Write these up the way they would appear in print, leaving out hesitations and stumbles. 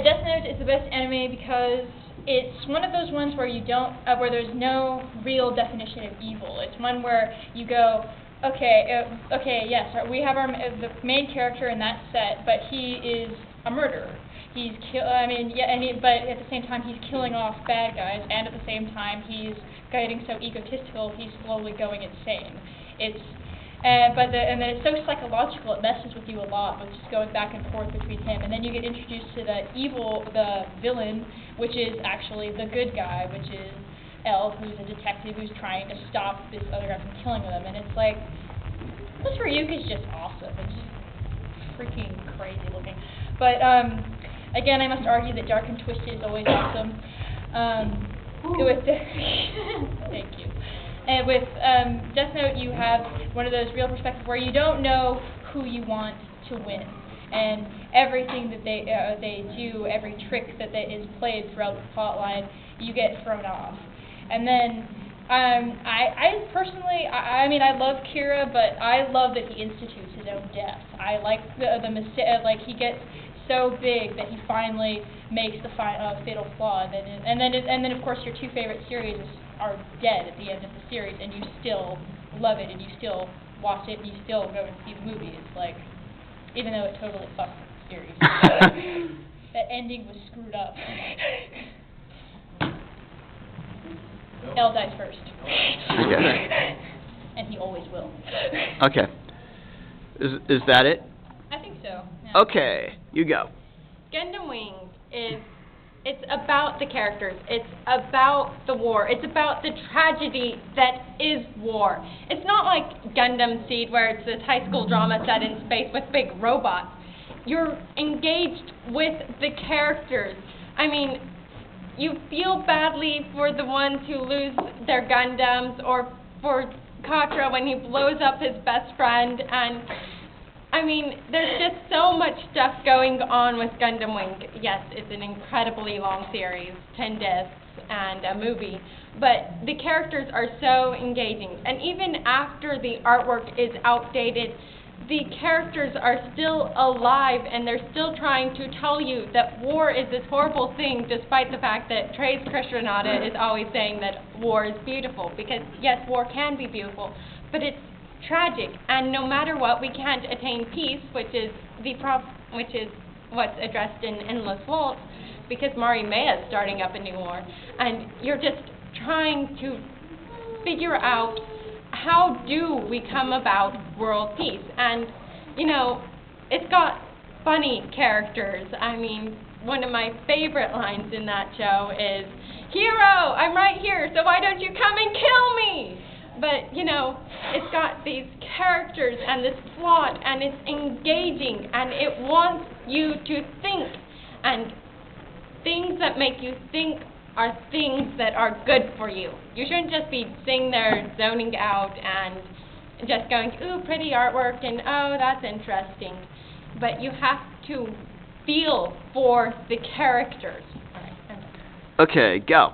Death Note is the best anime because it's one of those ones where you don't, where there's no real definition of evil. It's one where you go, okay, yes, we have the main character in that set, but he is a murderer. But at the same time he's killing off bad guys, and at the same time he's getting so egotistical he's slowly going insane. And then it's so psychological, it messes with you a lot, with just going back and forth between him, and then you get introduced to the villain, which is actually the good guy, which is Elf, who's a detective who's trying to stop this other guy from killing them, and it's like, this Ryuka's just awesome. It's just freaking crazy looking. But, again, I must argue that Dark and Twisted is always awesome. Thank you. And with Death Note, you have one of those real perspectives where you don't know who you want to win, and everything that they do, every trick that is played throughout the plot line, you get thrown off. And then I personally, I mean, I love Kira, but I love that he institutes his own death. I like like he gets so big that he finally makes the fatal flaw, and then of course your two favorite series are dead at the end of the series, and you still love it, and you still watch it, and you still go and see the movie. It's like, even though it totally fucked the series, that ending was screwed up. L dies first. Okay. And he always will. Okay. Is that it? I think so. Yeah. Okay, you go. Gundam Wing it's about the characters. It's about the war. It's about the tragedy that is war. It's not like Gundam Seed, where it's this high school drama set in space with big robots. You're engaged with the characters. I mean, you feel badly for the ones who lose their Gundams, or for Katra when he blows up his best friend, and I mean, there's just so much stuff going on with Gundam Wing. Yes, it's an incredibly long series, 10 discs and a movie, but the characters are so engaging. And even after the artwork is outdated, the characters are still alive, and they're still trying to tell you that war is this horrible thing, despite the fact that Trace Krishranada is always saying that war is beautiful, because yes, war can be beautiful, but it's tragic, and no matter what, we can't attain peace, which is what's addressed in Endless Waltz, because Mari Mea is starting up a new war, and you're just trying to figure out how do we come about world peace. And you know, it's got funny characters. I mean, one of my favorite lines in that show is, "Hero, I'm right here, so why don't you come and kill me?" But, you know, it's got these characters and this plot, and it's engaging, and it wants you to think. And things that make you think are things that are good for you. You shouldn't just be sitting there zoning out and just going, ooh, pretty artwork, and oh, that's interesting. But you have to feel for the characters. All right, Okay, go.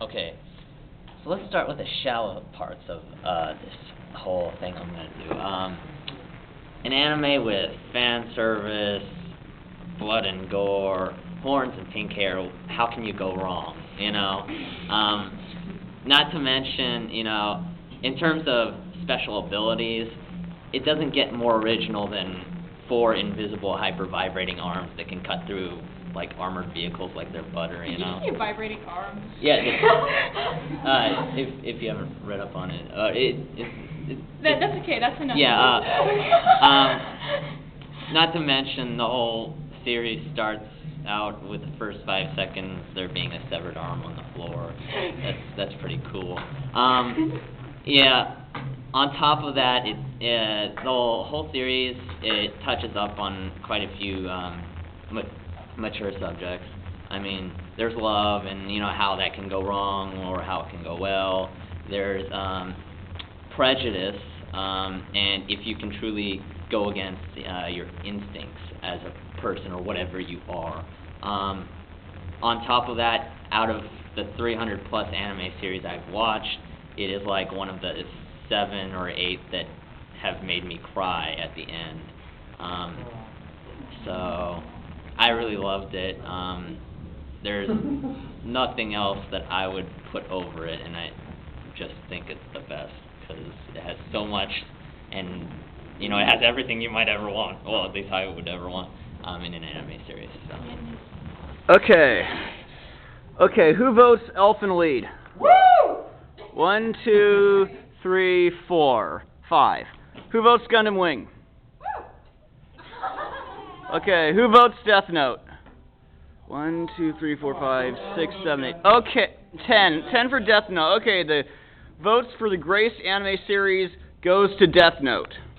Okay. So let's start with the shallow parts of this whole thing I'm going to do. An anime with fan service, blood and gore, horns and pink hair, how can you go wrong, you know? Not to mention, you know, in terms of special abilities, it doesn't get more original than 4 invisible hyper-vibrating arms that can cut through like armored vehicles like they're butter, you know. Did you say vibrating arms? Yeah. If you haven't read up on it, that's okay. That's enough. Yeah. Not to mention the whole series starts out with the first 5 seconds there being a severed arm on the floor. That's pretty cool. Yeah. On top of that, the whole series, it touches up on quite a few mature subjects. I mean, there's love, and you know how that can go wrong or how it can go well. There's prejudice, and if you can truly go against your instincts as a person or whatever you are. On top of that, out of the 300 plus anime series I've watched, it is like one of the 7 or 8 that have made me cry at the end. So I really loved it. There's nothing else that I would put over it, and I just think it's the best because it has so much, and you know, it has everything you might ever want. Well, at least I would ever want in an anime series. So. Okay. Okay, who votes Elfin lead? Woo! 1, 2, 3, 4, 5. Who votes Gundam Wing? Okay, who votes Death Note? 1, 2, 3, 4, 5, 6, 7, 8. Okay, 10. 10 for Death Note. Okay, the votes for the Grace anime series goes to Death Note.